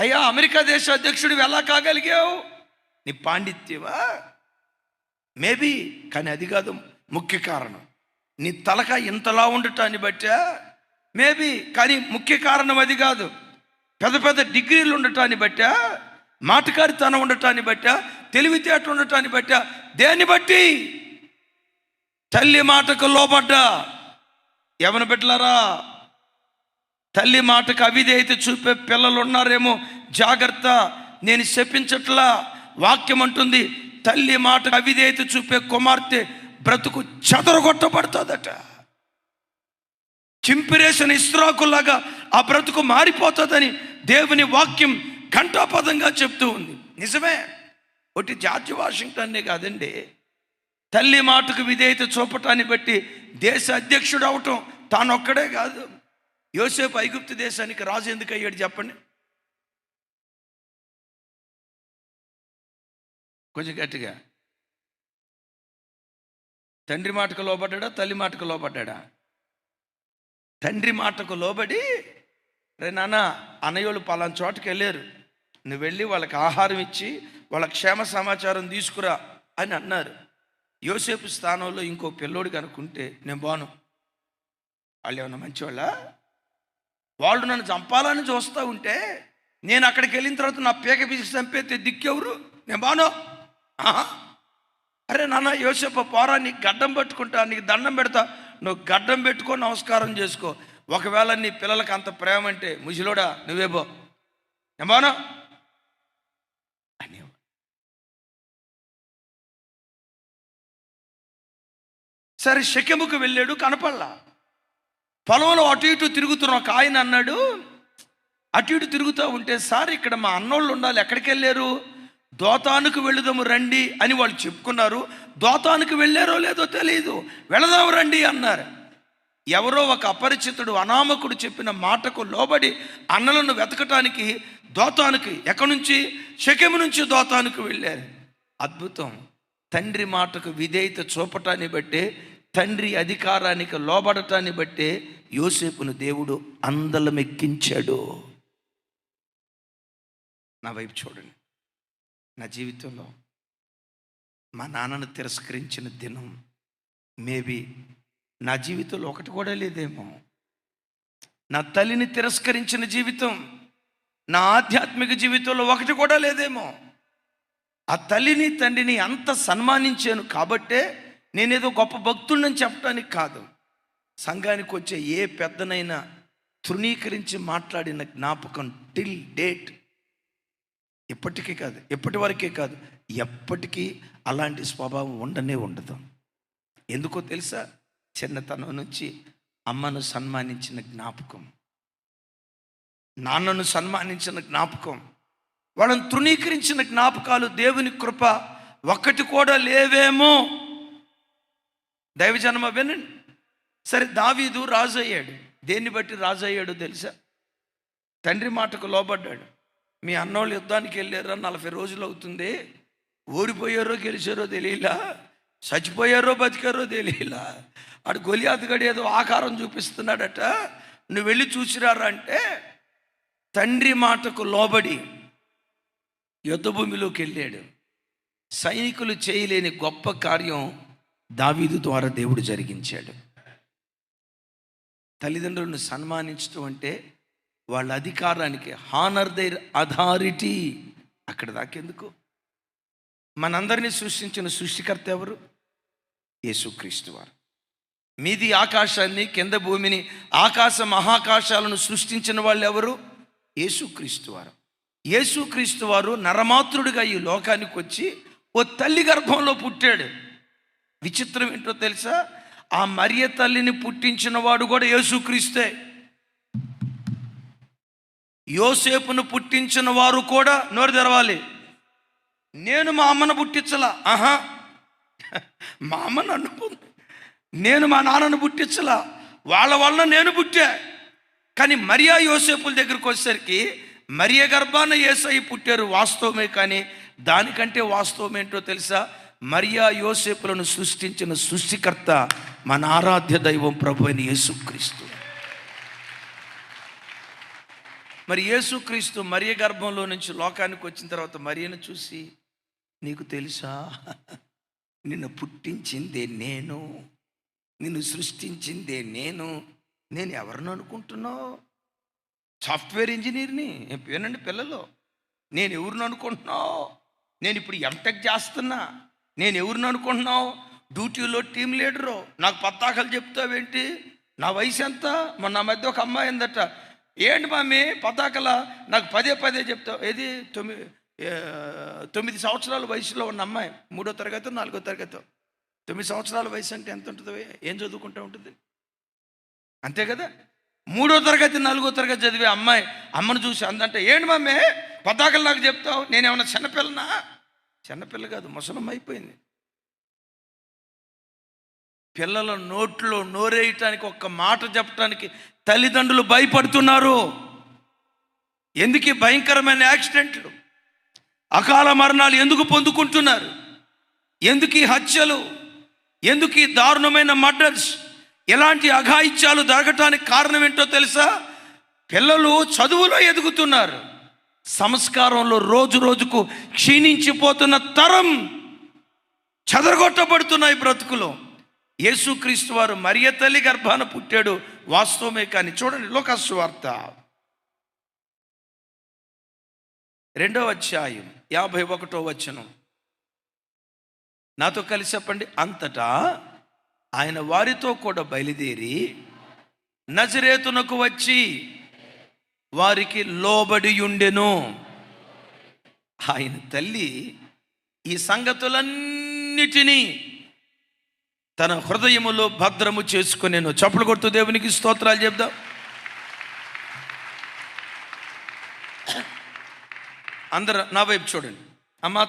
అయ్యా అమెరికా దేశ అధ్యక్షుడు ఎలా కాగలిగావు? నీ పాండిత్యమా? మేబీ, కానీ అది కాదు ముఖ్య కారణం. నీ తలక ఇంతలా ఉండటాన్ని బట్టా? మేబీ, కానీ ముఖ్య కారణం అది కాదు. పెద్ద పెద్ద డిగ్రీలు ఉండటాన్ని బట్టా? మాటకారితనం ఉండటాన్ని బట్టా? తెలివితేటలు ఉండటాన్ని బట్టా? దేన్ని బట్టి? తల్లి మాటకు లోబడ్డా. ఎవరిని పెట్టలారా? తల్లి మాటకు అవిధేయత చూపే పిల్లలు ఉన్నారేమో, జాగ్రత్త. నేను శపించట్లా, వాక్యం అంటుంది తల్లి మాటకు అవిధేయత చూపే కుమార్తె బ్రతుకు చెదరగొట్టబడుతుందట. చింపిరేసిన ఇస్రాకులాగా ఆ బ్రతుకు మారిపోతుందని దేవుని వాక్యం ఘంటాపదంగా చెప్తూ ఉంది. నిజమే. ఒకటి జార్జ్ వాషింగ్టన్నే కాదండి, తల్లి మాటకు విధేయత చూపటాన్ని బట్టి దేశ అధ్యక్షుడు అవటం తానొక్కడే కాదు. యోసేపు ఐగుప్తు దేశానికి రాజు ఎందుకు అయ్యాడు చెప్పండి? కొంచెం గట్టిగా. తండ్రి మాటకు లోబడ్డా, తల్లి మాటకు లోబడ్డా? తండ్రి మాటకు లోబడి, రే నాన్న అన్నయ్యోళ్ళు పలానా చోటుకి వెళ్ళారు, నువ్వు వెళ్ళి వాళ్ళకి ఆహారం ఇచ్చి వాళ్ళ క్షేమ సమాచారం తీసుకురా అని అన్నారు. యోసేపు స్థానంలో ఇంకో పిల్లోడికి అనుకుంటే నేను బాను. వాళ్ళు ఏమన్నా మంచివాళ్ళ? వాళ్ళు నన్ను చంపాలని చూస్తూ ఉంటే నేను అక్కడికి వెళ్ళిన తర్వాత నా పీక పిసికి చంపేస్తే దిక్కెవరు? నేను బాను. అరే నాన్న యోసేపు పోరా, నీకు గడ్డం పట్టుకుంటా, నీకు దండం పెడతా, నువ్వు గడ్డం పెట్టుకో, నమస్కారం చేసుకో. ఒకవేళ నీ పిల్లలకి అంత ప్రేమ అంటే ముసిలోడా నువ్వేబో, నేను బాను అని. సరే షెకెముకు వెళ్ళాడు, కనపడలా. పొలంలో అటు ఇటు తిరుగుతున్న ఒక ఆయన అన్నాడు, అటు ఇటు తిరుగుతూ ఉంటే, సార్ ఇక్కడ మా అన్నోళ్ళు ఉండాలి, ఎక్కడికి వెళ్ళారు? దోతానుకు వెళుదాము రండి అని వాళ్ళు చెప్పుకున్నారు. దోతానుకు వెళ్ళారో లేదో తెలియదు, వెళదాం రండి అన్నారు. ఎవరో ఒక అపరిచితుడు అనామకుడు చెప్పిన మాటకు లోబడి అన్నలను వెతకటానికి దోతానుకి, ఎక్కడి నుంచి? షెకెము నుంచి దోతానుకు వెళ్ళారు. అద్భుతం. తండ్రి మాటకు విధేయత చూపటాన్ని బట్టే, తండ్రి అధికారానికి లోబడటాన్ని బట్టే యోసేపును దేవుడు అందలమెక్కించాడు. నా వైపు చూడండి. నా జీవితంలో మా నాన్నను తిరస్కరించిన దినం మేబీ నా జీవితంలో ఒకటి కూడా లేదేమో. నా తల్లిని తిరస్కరించిన జీవితం నా ఆధ్యాత్మిక జీవితంలో ఒకటి కూడా లేదేమో. ఆ తల్లిని తండ్రిని అంత సన్మానించాను కాబట్టే నేనేదో గొప్ప భక్తుడిని చెప్పడానికి కాదు, సంఘానికి వచ్చే ఏ పెద్దనైనా తృణీకరించి మాట్లాడిన జ్ఞాపకం టిల్ డేట్, ఎప్పటికీ కాదు, ఎప్పటి వరకే కాదు, ఎప్పటికీ అలాంటి స్వభావం ఉండనే ఉండదు. ఎందుకో తెలుసా? చిన్నతనం నుంచి అమ్మను సన్మానించిన జ్ఞాపకం, నాన్నను సన్మానించిన జ్ఞాపకం, వాళ్ళని తృణీకరించిన జ్ఞాపకాలు దేవుని కృప ఒక్కటి కూడా లేవేమో. దైవజనమ వినండి. సరే, దావీదు రాజు అయ్యాడు. దేన్ని బట్టి రాజు అయ్యాడో తెలుసా? తండ్రి మాటకు లోబడ్డాడు. మీ అన్నోళ్ళు యుద్ధానికి వెళ్ళారా, 40 రోజులు అవుతుంది, ఓడిపోయారో గెలిచారో తెలియలా, చచ్చిపోయారో బతికారో తెలియలా, అటు గొలియాతుగడు ఏదో ఆకారం చూపిస్తున్నాడట, నువ్వు వెళ్ళి చూసిరారా అంటే తండ్రి మాటకు లోబడి యుద్ధభూమిలోకి వెళ్ళాడు. సైనికులు చేయలేని గొప్ప కార్యం దావీదు ద్వారా దేవుడు జరిగించాడు. తల్లిదండ్రులను సన్మానించడం అంటే వాళ్ళ అధికారానికి, హానర్ దైర్ అథారిటీ. అక్కడ దాకెందుకు? మనందరినీ సృష్టించిన సృష్టికర్త ఎవరు? యేసుక్రీస్తు వారు. మీది ఆకాశాన్ని, కింద భూమిని, ఆకాశ మహాకాశాలను సృష్టించిన వాళ్ళు ఎవరు? యేసుక్రీస్తు వారు. యేసుక్రీస్తు వారు నరమాతృడిగా ఈ లోకానికి వచ్చి ఓ తల్లి గర్భంలో పుట్టాడు. విచిత్రం ఏంటో తెలుసా? ఆ మరియ తల్లిని పుట్టించిన వాడు కూడా యేసుక్రీస్తే. యోసేపును పుట్టించిన వారు కూడా నోరు తెరవాలి, నేను మా అమ్మను పుట్టించలా. మా అమ్మ నన్ను, నేను మా నాన్నను పుట్టించలా, వాళ్ళ వలన నేను పుట్టా. కానీ మరియా యోసేపుల దగ్గరికి వచ్చేసరికి మరియ గర్భాన యేసయ్య పుట్టారు, వాస్తవమే. కానీ దానికంటే వాస్తవం ఏంటో తెలుసా? మరియా యోసేపులను సృష్టించిన సృష్టికర్త మన ఆరాధ్య దైవం ప్రభు అయిన యేసుక్రీస్తు. మరి యేసుక్రీస్తు మరియ గర్భంలో నుంచి లోకానికి వచ్చిన తర్వాత మరియను చూసి, నీకు తెలుసా, నిన్ను పుట్టించిందే నేను, నిన్ను సృష్టించిందే నేను, నేను ఎవరిని అనుకుంటున్నావు? సాఫ్ట్వేర్ ఇంజనీర్ని. వినండి పిల్లలు, నేను ఎవరిని అనుకుంటున్నావు? నేను ఇప్పుడు ఎంటెక్ చేస్తున్నా, నేను ఎవరిని అనుకుంటున్నావు? డ్యూటీలో టీం లీడరు. నాకు పత్తాకలు చెప్తావేంటి? నా వయసు ఎంత? మొన్న నా మధ్య ఒక అమ్మాయి ఉందట, ఏంటి మమ్మీ పతాకల నాకు పదే పదే చెప్తావు? ఏది 9 సంవత్సరాల వయసులో ఉన్న అమ్మాయి, 3వ తరగతి 4వ తరగతి. 9 సంవత్సరాల వయసు అంటే ఎంత ఉంటుంది? ఏం చదువుకుంటూ ఉంటుంది? అంతే కదా. 3వ తరగతి 4వ తరగతి చదివే అమ్మాయి అమ్మను చూసి అందంటే, ఏంటి మమ్మీ పతాకలు నాకు చెప్తావు? నేనేమన్నా చిన్నపిల్లనా? చిన్నపిల్ల కాదు, ముసలమ్మ అయిపోయింది. పిల్లల నోట్లో నోరేయటానికి, ఒక్క మాట చెప్పడానికి తల్లిదండ్రులు భయపడుతున్నారు. ఎందుకు ఈ భయంకరమైన యాక్సిడెంట్లు, అకాల మరణాలు ఎందుకు పొందుకుంటున్నారు? ఎందుకు ఈ హత్యలు, ఎందుకు ఈ దారుణమైన మర్డర్స్, ఎలాంటి అఘాయిత్యాలు జరగటానికి కారణం ఏంటో తెలుసా? పిల్లలు చదువులో ఎదుగుతున్నారు, సంస్కారంలో రోజు రోజుకు క్షీణించిపోతున్న తరం, చెదరగొట్టబడుతున్నాయి బ్రతుకులో. యేసుక్రీస్తు వారు మరియ తల్లి గర్భాన పుట్టాడు వాస్తవమే, కానీ చూడండి లూకా సువార్త 2వ అధ్యాయం 51వ వచనం, నాతో కలిసి చెప్పండి. అంతటా ఆయన వారితో కూడా బయలుదేరి నజరేతునకు వచ్చి వారికి లోబడి ఉండెను. ఆయన తల్లి ఈ సంగతులన్నిటినీ తన హృదయములో భద్రము చేసుకునేను. చప్పలు కొడుతూ దేవునికి స్తోత్రాలు చెప్దాం. అందరూ నా వైపు చూడండి. అమ్మ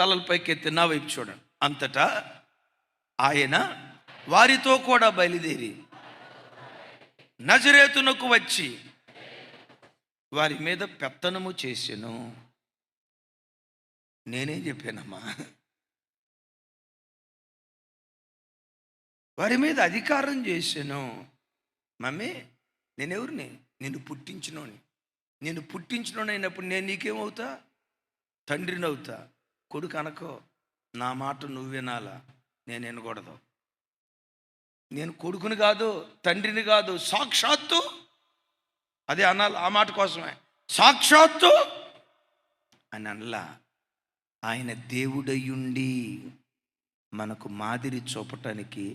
తలల పైకెత్తి నా వైపు చూడండి. అంతటా ఆయన వారితో కూడా బయలుదేరి నజరేతునకు వచ్చి వారి మీద పెత్తనము చేసెను. నేనేం చెప్పానమ్మా? వారి మీద అధికారం చేశాను. మమ్మీ నేనెవరిని? నిన్ను పుట్టించినోని. నేను పుట్టించినోని అయినప్పుడు నేను నీకేమవుతా? తండ్రిని అవుతా. కొడుకు అనకో, నా మాట నువ్వు వినాలా, నేను వినకూడదు. నేను కొడుకుని కాదు, తండ్రిని కాదు, సాక్షాత్తు, అదే అనాలి, ఆ మాట కోసమే సాక్షాత్తు అని అనలా. ఆయన దేవుడయ్యుండి మనకు మాదిరి చూపటానికి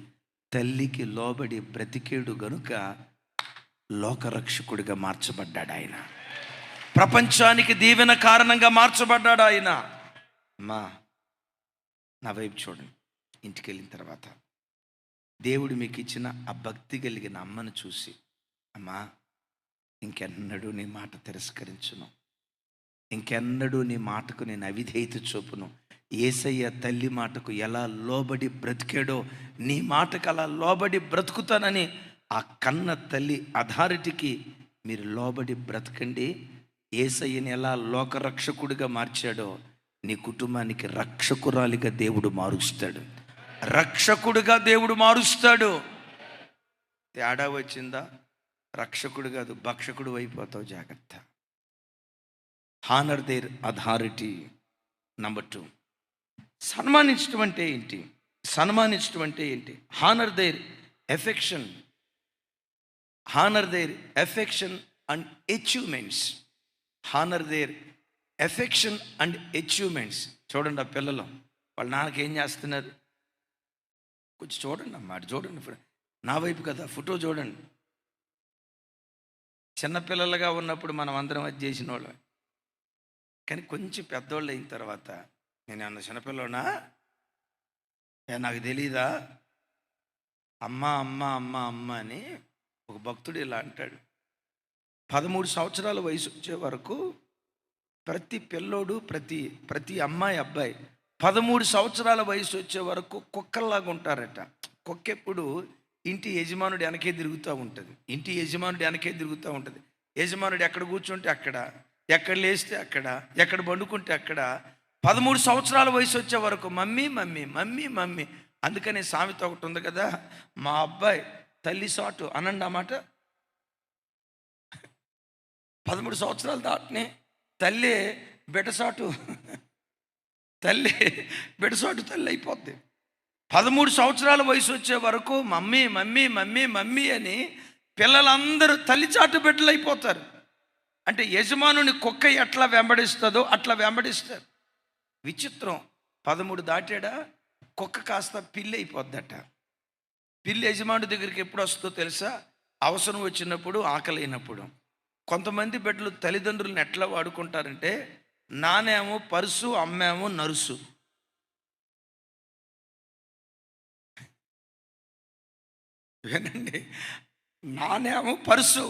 తల్లికి లోబడి బ్రతికేడు గనుక లోకరక్షకుడిగా మార్చబడ్డాడు ఆయన. ప్రపంచానికి దీవెన కారణంగా మార్చబడ్డాడు ఆయన. అమ్మా నా వైపు చూడండి. ఇంటికి వెళ్ళిన తర్వాత దేవుడు మీకు ఇచ్చిన ఆ భక్తి కలిగిన అమ్మను చూసి, అమ్మా ఇంకెన్నడూ నీ మాట తిరస్కరించును, ఇంకెన్నడూ నీ మాటకు నేను అవిధేయత చూపును. యేసయ్య తల్లి మాటకు ఎలా లోబడి బ్రతికాడో నీ మాటకు అలా లోబడి బ్రతుకుతానని ఆ కన్న తల్లి అథారిటీకి మీరు లోబడి బ్రతకండి. యేసయ్యని ఎలా లోకరక్షకుడిగా మార్చాడో నీ కుటుంబానికి రక్షకురాలిగా దేవుడు మారుస్తాడు, రక్షకుడిగా దేవుడు మారుస్తాడు. తేడా వచ్చిందా? రక్షకుడు కాదు, భక్షకుడు అయిపోతావు. జాగ్రత్త. Honour there authority. నంబర్ 2, సన్మానించడం అంటే ఏంటి? సన్మానించడం అంటే ఏంటి? Honour their affection, honour their affection and achievements, honour their affection and achievements. చూడండి ఆ పిల్లలు వాళ్ళ నాన్నకి ఏం చేస్తున్నారు, కొంచెం చూడండి అమ్మా, చూడండి నా వైపు కదా, ఫోటో చూడండి. చిన్నపిల్లలుగా ఉన్నప్పుడు మనం అందరం అది చేసిన వాళ్ళం, కానీ కొంచెం పెద్దోళ్ళు అయిన తర్వాత, నేను అన్న చిన్నపిల్లనా నాకు తెలీదా, అమ్మ అమ్మ అమ్మ అమ్మ అని ఒక భక్తుడు ఇలా అంటాడు. 13 సంవత్సరాల వయసు వచ్చే వరకు ప్రతి పిల్లోడు, ప్రతి అమ్మాయి అబ్బాయి 13 సంవత్సరాల వయసు వచ్చే వరకు కుక్కల్లాగా ఉంటారట. కుక్క ఎప్పుడు ఇంటి యజమానుడు వెనకే తిరుగుతూ ఉంటుంది, ఇంటి యజమానుడు వెనకే తిరుగుతూ ఉంటుంది. యజమానుడు ఎక్కడ కూర్చుంటే అక్కడ, ఎక్కడ లేస్తే అక్కడ, ఎక్కడ పండుకుంటే అక్కడ. 13 సంవత్సరాల వయసు వచ్చే వరకు మమ్మీ మమ్మీ మమ్మీ మమ్మీ. అందుకనే సామెత ఒకటి ఉంది కదా, మా అబ్బాయి తల్లి సాటు అనండి అన్నమాట. 13 సంవత్సరాలు దాటినే తల్లి బిడ్డసాటు తల్లి బిడ్డసాటు తల్లి అయిపోద్ది. 13 సంవత్సరాల వయసు వచ్చే వరకు మమ్మీ మమ్మీ మమ్మీ మమ్మీ అని పిల్లలందరూ తల్లిచాటు బిడ్డలు అయిపోతారు. అంటే యజమానుని కుక్క ఎట్లా వెంబడిస్తుందో అట్లా వెంబడిస్తారు. విచిత్రం, 13 దాటాడా కుక్క కాస్త పిల్లి అయిపోద్దట. పిల్లి యజమాని దగ్గరికి ఎప్పుడు వస్తుందో తెలుసా? అవసరం వచ్చినప్పుడు, ఆకలి అయినప్పుడు. కొంతమంది బిడ్డలు తల్లిదండ్రులను ఎట్లా వాడుకుంటారంటే, నానేమో పరుసు, అమ్మేమో నరుసు. వినండి, నానేమో పరుసు,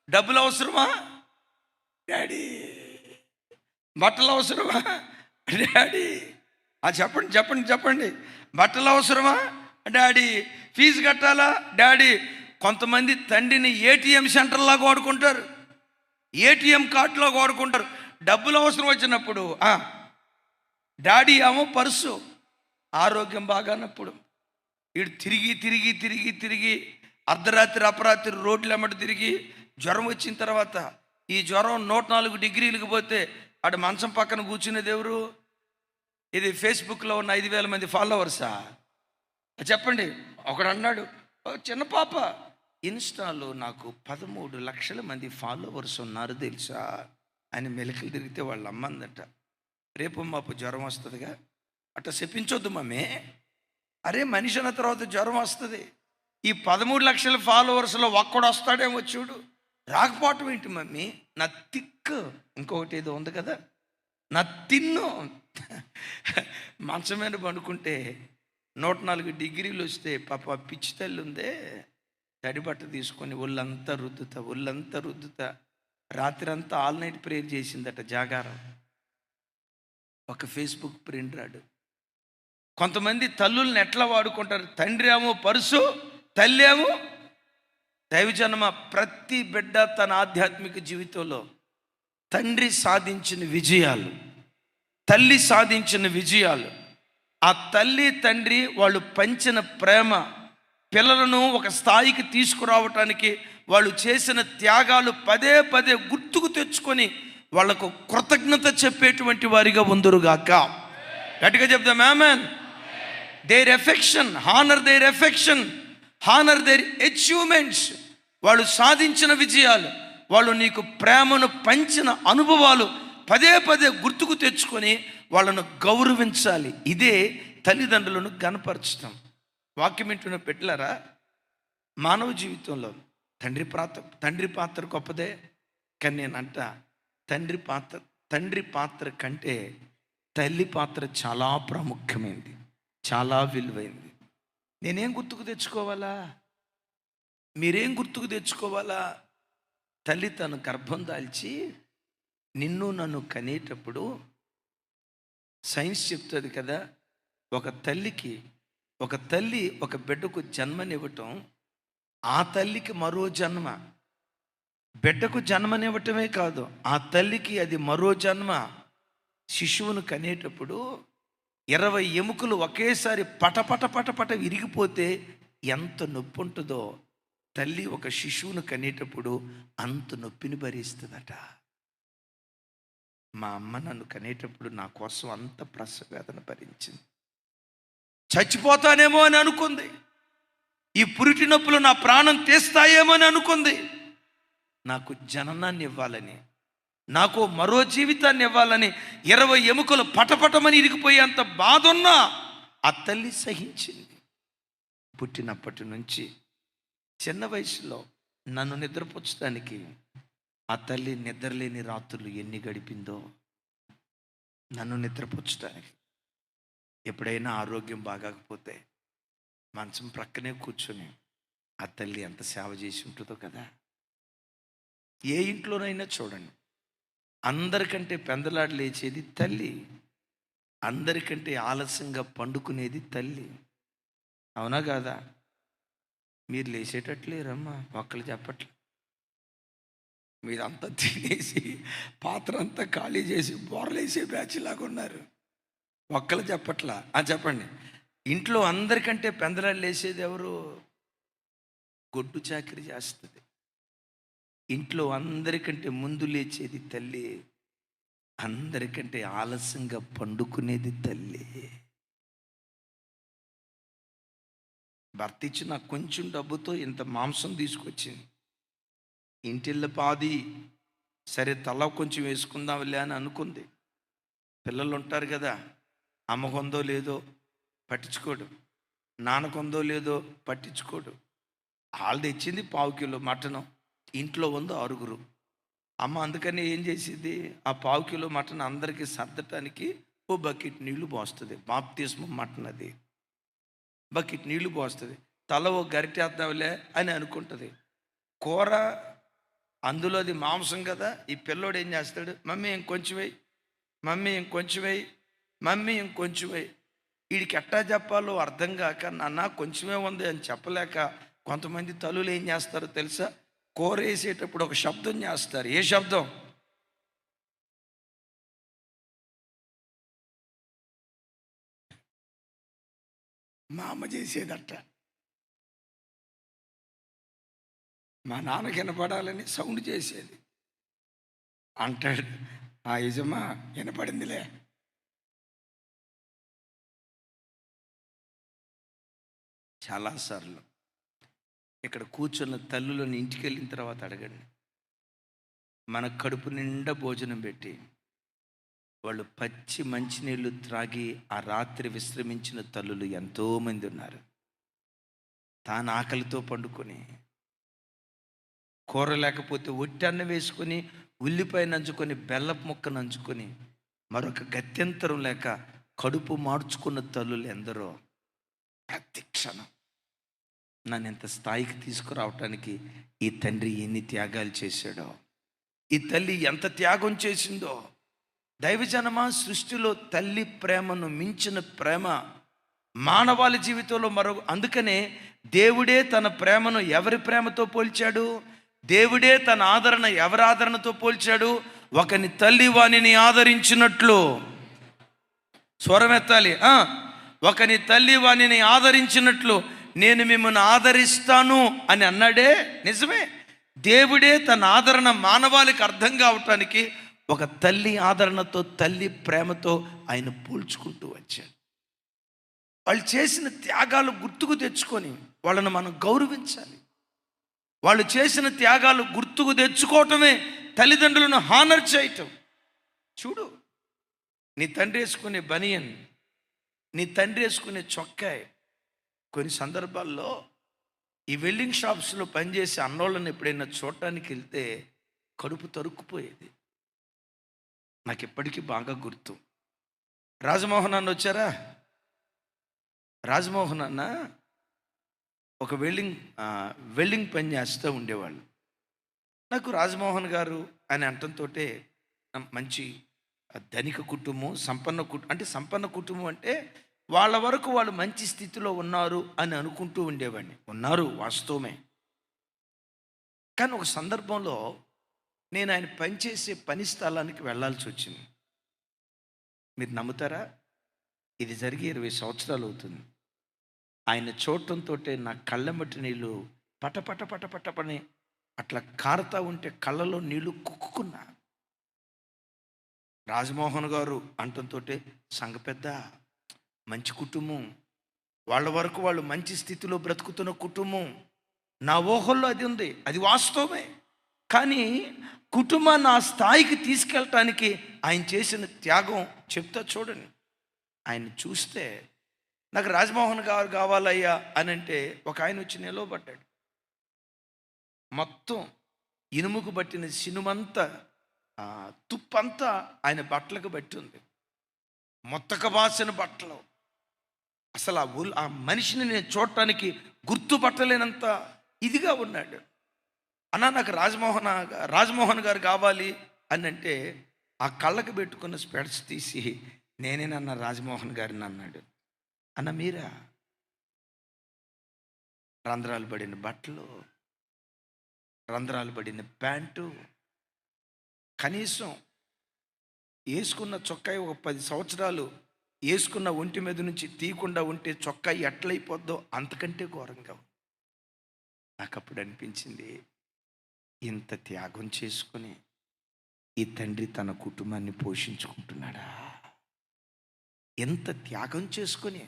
డబ్బులు అవసరమా డాడీ, బట్టలు అవసరమా డాడీ, చెప్పండి చెప్పండి చెప్పండి, బట్టలు అవసరమా డాడీ, ఫీజు కట్టాలా డాడీ. కొంతమంది తండ్రిని ఏటీఎం సెంటర్లాగా వాడుకుంటారు, ఏటీఎం కార్డులో వాడుకుంటారు. డబ్బులు అవసరం వచ్చినప్పుడు డాడీ ఏమో పర్సు, ఆరోగ్యం బాగానప్పుడు వీడు తిరిగి తిరిగి తిరిగి తిరిగి అర్ధరాత్రి అపరాత్రి రోడ్లు ఎమ్మటి తిరిగి జ్వరం వచ్చిన తర్వాత, ఈ జ్వరం 104 డిగ్రీలకు పోతే ఆడు మంచం పక్కన కూర్చునేది ఎవరు? ఇది ఫేస్బుక్లో ఉన్న 5,000 మంది ఫాలోవర్సా? చెప్పండి. ఒకడు అన్నాడు, చిన్న పాప, ఇన్స్టాలో నాకు 13 లక్షల మంది ఫాలోవర్స్ ఉన్నారు తెలుసా అని మెలికలు తిరిగితే వాళ్ళ అమ్మందట, రేపు మాపు జ్వరం వస్తుందిగా, అట్లా చెప్పించొద్దు మమ్మీ. అరే మనిషి అన్న తర్వాత జ్వరం వస్తుంది. ఈ 13 లక్షల ఫాలోవర్స్లో ఒక్కడు వస్తాడేమో చూడు, రాకపోవటం ఏంటి మమ్మీ? నా తిక్కు, ఇంకొకటి ఏదో ఉంది కదా, నా తిన్ను. మంచం మీద పండుకుంటే 104 డిగ్రీలు వస్తే పాప పిచ్చి తల్లి ఉందే, తడిబట్ట తీసుకొని ఒళ్ళంతా రుద్దుతా రాత్రి అంతా ఆల్ నైట్ ప్రేయర్ చేసిందట, జాగారం. ఒక ఫేస్బుక్ ప్రింట్ రాడు. కొంతమంది తల్లుల్ని ఎట్లా వాడుకుంటారు? తండ్రి ఏమో పరుసు, తల్లి ఏమో దైవజనమ. ప్రతి బిడ్డ తన ఆధ్యాత్మిక జీవితంలో తండ్రి సాధించిన విజయాలు, తల్లి సాధించిన విజయాలు, ఆ తల్లి తండ్రి వాళ్ళు పంచిన ప్రేమ, పిల్లలను ఒక స్థాయికి తీసుకురావటానికి వాళ్ళు చేసిన త్యాగాలు పదే పదే గుర్తుకు తెచ్చుకొని వాళ్లకు కృతజ్ఞత చెప్పేటువంటి వారిగా ఉందురుగాక. గట్టిగా చెప్దాం amen. Their affection, honour their affection, honour their achievements. వాళ్ళు సాధించిన విజయాలు, వాళ్ళు నీకు ప్రేమను పంచిన అనుభవాలు పదే పదే గుర్తుకు తెచ్చుకొని వాళ్ళను గౌరవించాలి. ఇదే తల్లిదండ్రులను గణపరచడం. వాక్యం వింటున్న పెట్టారా? మానవ జీవితంలో తండ్రి పాత్ర గొప్పదే, కానీ నేనంట తండ్రి పాత్ర కంటే తల్లి పాత్ర చాలా ప్రాముఖ్యమైనది, చాలా విలువైంది. నేనేం గుర్తుకు తెచ్చుకోవాలా? మీరేం గుర్తుకు తెచ్చుకోవాలా? తల్లి తను గర్భం దాల్చి నిన్ను నన్ను కనేటప్పుడు సైన్స్ చెప్తుంది కదా, ఒక తల్లి ఒక బిడ్డకు జన్మనివ్వటం, ఆ తల్లికి మరో జన్మ. బిడ్డకు జన్మనివ్వటమే కాదు, ఆ తల్లికి అది మరో జన్మ. శిశువును కనేటప్పుడు 20 ఎముకలు ఒకేసారి పటపట పటపట విరిగిపోతే ఎంత నొప్పి ఉంటుందో, తల్లి ఒక శిశువును కనేటప్పుడు అంత నొప్పిని భరిస్తుందట. మా అమ్మ నన్ను కనేటప్పుడు నా కోసం అంత ప్రసవేదన భరించింది. చచ్చిపోతానేమో అని అనుకుంది. ఈ పురిటి నొప్పులు నా ప్రాణం తీస్తాయేమో అని అనుకుంది. నాకు జననాన్ని ఇవ్వాలని, నాకు మరో జీవితాన్ని ఇవ్వాలని 20 ఎముకలు పటపటమని ఇరిగిపోయేంత బాధ ఉన్నా ఆ తల్లి సహించింది. పుట్టినప్పటి నుంచి చిన్న వయసులో నన్ను నిద్రపుచ్చడానికి ఆ తల్లి నిద్రలేని రాత్రులు ఎన్ని గడిపిందో నన్ను నిద్రపుచ్చడానికి. ఎప్పుడైనా ఆరోగ్యం బాగాకపోతే మంచం ప్రక్కనే కూర్చొని ఆ తల్లి ఎంత సేవ చేసి ఉంటుందో కదా. ఏ ఇంట్లోనైనా చూడండి, అందరికంటే పెందలాడి లేచేది తల్లి, అందరికంటే ఆలస్యంగా పండుకునేది తల్లి. అవునా కాదా? మీరు లేచేటట్లేరమ్మా, ఒక్కళ్ళు చెప్పట్లే. మీరంతా తినేసి పాత్ర అంతా ఖాళీ చేసి బోర్లేసే బ్యాచ్ లాగా ఉన్నారు. ఒక్కళ్ళు చెప్పట్లా. చెప్పండి. ఇంట్లో అందరికంటే పెందలాడి లేచేది ఎవరు? గొడ్డు చాకరీ చేస్తుంది. ఇంట్లో అందరికంటే ముందు లేచేది తల్లి, అందరికంటే ఆలస్యంగా పండుకునేది తల్లి. భర్త ఇచ్చిన కొంచెం డబ్బుతో ఇంత మాంసం తీసుకొచ్చింది. ఇంటిల్ల పాది, సరే తల కొంచెం వేసుకుందాంలే అని అనుకుంది. పిల్లలు ఉంటారు కదా, అమ్మకుందో లేదో పట్టించుకోడు, నాన్నకుందో లేదో పట్టించుకోడు. వాళ్ళు తెచ్చింది 1/2 కిలో మటను, ఇంట్లో ఉంది 6. అమ్మ అందుకని ఏం చేసేది, ఆ 1/2 కిలో మటన్ అందరికీ సర్దటానికి ఓ బకెట్ నీళ్లు పోస్తుంది. బాప్తిస్మం మటన్ అది, బకెట్ నీళ్లు పోస్తుంది. తల ఓ గరిటేద్దాంలే అని అనుకుంటుంది. కూర అందులో అది మాంసం కదా. ఈ పిల్లోడు ఏం చేస్తాడు, మమ్మీ ఇంకొంచెం వేయి, మమ్మీ ఇంకొంచెం వేయి, మమ్మీ ఇంకొంచెం వేయి. వీడికి ఎట్టా చెప్పాలో అర్థం కాక, నాన్న కొంచెమే ఉంది అని చెప్పలేక కొంతమంది తల్లులు ఏం చేస్తారో తెలుసా, కూర వేసేటప్పుడు ఒక శబ్దం చేస్తారు. ఏ శబ్దం? మా అమ్మ చేసేదట. మా నాన్నకి వినపడాలని సౌండ్ చేసేది. అంటాడు, ఆ యజమా వినపడిందిలే. చాలాసార్లు ఇక్కడ కూర్చున్న తల్లులను ఇంటికి వెళ్ళిన తర్వాత అడగండి, మన కడుపు నిండా భోజనం పెట్టి వాళ్ళు పచ్చి మంచినీళ్ళు త్రాగి ఆ రాత్రి విశ్రమించిన తల్లులు ఎంతోమంది ఉన్నారు. తాను ఆకలితో పండుకొని, కూర లేకపోతే ఒట్టి అన్నం వేసుకొని, ఉల్లిపాయ నంచుకొని, బెల్లపు ముక్క నంచుకొని, మరొక గత్యంతరం లేక కడుపు మార్చుకున్న తల్లులు ఎందరో. ప్రతి క్షణం నన్ను ఎంత స్థాయికి తీసుకురావటానికి ఈ తండ్రి ఎన్ని త్యాగాలు చేశాడో, ఈ తల్లి ఎంత త్యాగం చేసిందో. దైవజనమా, సృష్టిలో తల్లి ప్రేమను మించిన ప్రేమ మానవాళి జీవితంలో అందుకనే దేవుడే తన ప్రేమను ఎవరి ప్రేమతో పోల్చాడు? దేవుడే తన ఆదరణ ఎవరి ఆదరణతో పోల్చాడు? ఒకని తల్లి వానిని ఆదరించినట్లు. స్వరమెత్తాలి. ఒకని తల్లి వానిని ఆదరించినట్లు నేను మిమ్మల్ని ఆదరిస్తాను అని అన్నాడే. నిజమే, దేవుడే తన ఆదరణ మానవాళికి అర్థం కావటానికి ఒక తల్లి ఆదరణతో, తల్లి ప్రేమతో ఆయన పోల్చుకుంటూ వచ్చాడు. వాళ్ళు చేసిన త్యాగాలు గుర్తుకు తెచ్చుకొని వాళ్ళను మనం గౌరవించాలి. వాళ్ళు చేసిన త్యాగాలు గుర్తుకు తెచ్చుకోవటమే తల్లిదండ్రులను హానర్ చేయటం. చూడు, నీ తండ్రి వేసుకునే బనియన్, నీ తండ్రి వేసుకునే చొక్కాయి, కొన్ని సందర్భాల్లో ఈ వెల్డింగ్ షాప్స్లో పనిచేసే అన్నోళ్ళని ఎప్పుడైనా చూడటానికి వెళ్తే కడుపు తరుక్కుపోయేది. నాకు ఎప్పటికీ బాగా గుర్తు. రాజమోహన్ అన్న వచ్చారా? రాజమోహన్ అన్న ఒక వెల్డింగ్ పని చేస్తూ ఉండేవాళ్ళు. నాకు రాజమోహన్ గారు అని అంటంతో మంచి ధనిక కుటుంబం, అంటే సంపన్న కుటుంబం అంటే వాళ్ళ వరకు వాళ్ళు మంచి స్థితిలో ఉన్నారు అని అనుకుంటూ ఉండేవాడిని. ఉన్నారు, వాస్తవమే. కానీ ఒక సందర్భంలో నేను ఆయన పనిచేసే పని స్థలానికి వెళ్ళాల్సి వచ్చింది. మీరు నమ్ముతారా, ఇది జరిగి 20 సంవత్సరాలు అవుతుంది. ఆయన చూడటంతో నా కళ్ళెమ్మటి నీళ్ళు పటపట పటపటపని అట్లా కారుతా ఉంటే కళ్ళలో నీళ్లు కుక్కున్నా. రాజమోహన్ గారు అంటంతో సంఘ పెద్ద, మంచి కుటుంబం, వాళ్ళ వరకు వాళ్ళు మంచి స్థితిలో బ్రతుకుతున్న కుటుంబం. నా ఊహల్లో అది ఉంది, అది వాస్తవమే. కానీ కుటుంబాన్ని ఆ స్థాయికి తీసుకెళ్ళటానికి ఆయన చేసిన త్యాగం చెప్తా చూడండి. ఆయన చూస్తే నాకు రాజమోహన్ గారు కావాలయ్యా అని అంటే ఒక ఆయన వచ్చి నిలవబడ్డాడు. మొత్తం ఇనుముకు పట్టిన సినుమంతా, తుప్పంతా ఆయన బట్టలకు బట్టి ఉంది. మొత్తక బాసిన బట్టలు. అసలు ఆ మనిషిని నేను చూడటానికి గుర్తుపట్టలేనంత ఇదిగా ఉన్నాడు. అన్న నాకు రాజమోహన్ గారు కావాలి అని అంటే ఆ కళ్ళకు పెట్టుకున్న స్పెడ్స్ తీసి నేనేనన్న రాజమోహన్ గారిని అన్నాడు. అన్న మీరా? రంధ్రాలు పడిన బట్టలు, రంధ్రాలు పడిన ప్యాంటు, కనీసం వేసుకున్న చొక్కాయి ఒక 10 సంవత్సరాలు వేసుకున్న ఒంటి మీద నుంచి తీయకుండా ఉంటే చొక్కాయి ఎట్లయిపోద్దో అంతకంటే ఘోరంగా. నాకు అప్పుడు అనిపించింది, ఇంత త్యాగం చేసుకొని ఈ తండ్రి తన కుటుంబాన్ని పోషించుకుంటున్నాడా? ఎంత త్యాగం చేసుకొని.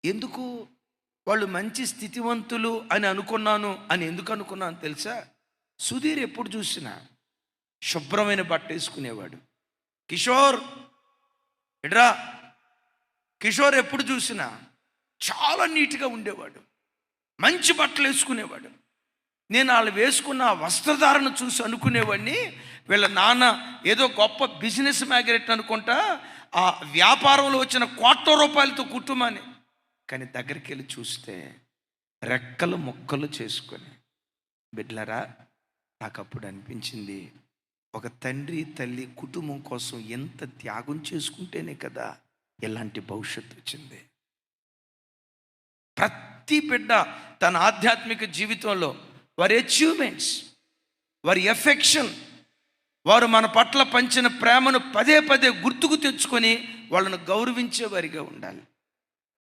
ఎందుకు? వాళ్ళు మంచి స్థితివంతులు అని అనుకున్నాను అని ఎందుకు అనుకున్నాను తెలుసా? సుధీర్ ఎప్పుడు చూసినా శుభ్రమైన బట్ట వేసుకునేవాడు. కిషోర్ ఎడ్రా, కిషోర్ ఎప్పుడు చూసినా చాలా నీట్గా ఉండేవాడు, మంచి బట్టలు వేసుకునేవాడు. నేను వాళ్ళు వేసుకున్న వస్త్రధారణ చూసి అనుకునేవాడిని, వీళ్ళ నాన్న ఏదో గొప్ప బిజినెస్ మ్యాగ్నెట్ అనుకుంటా, ఆ వ్యాపారంలో వచ్చిన ₹1,00,00,000 కుటుంబాన్ని. కానీ దగ్గరికి వెళ్ళి చూస్తే రెక్కలు ముక్కలు చేసుకొని. బిడ్డలారా, నాకు అప్పుడు అనిపించింది, ఒక తండ్రి తల్లి కుటుంబం కోసం ఎంత త్యాగం చేసుకుంటేనే కదా ఇలాంటి భవిష్యత్తు వచ్చింది. ప్రతి బిడ్డ తన ఆధ్యాత్మిక జీవితంలో వారి అచీవ్మెంట్స్, వారి ఎఫెక్షన్, వారు మన పట్ల పంచిన ప్రేమను పదే పదే గుర్తుకు తెచ్చుకొని వాళ్ళను గౌరవించేవారిగా ఉండాలి.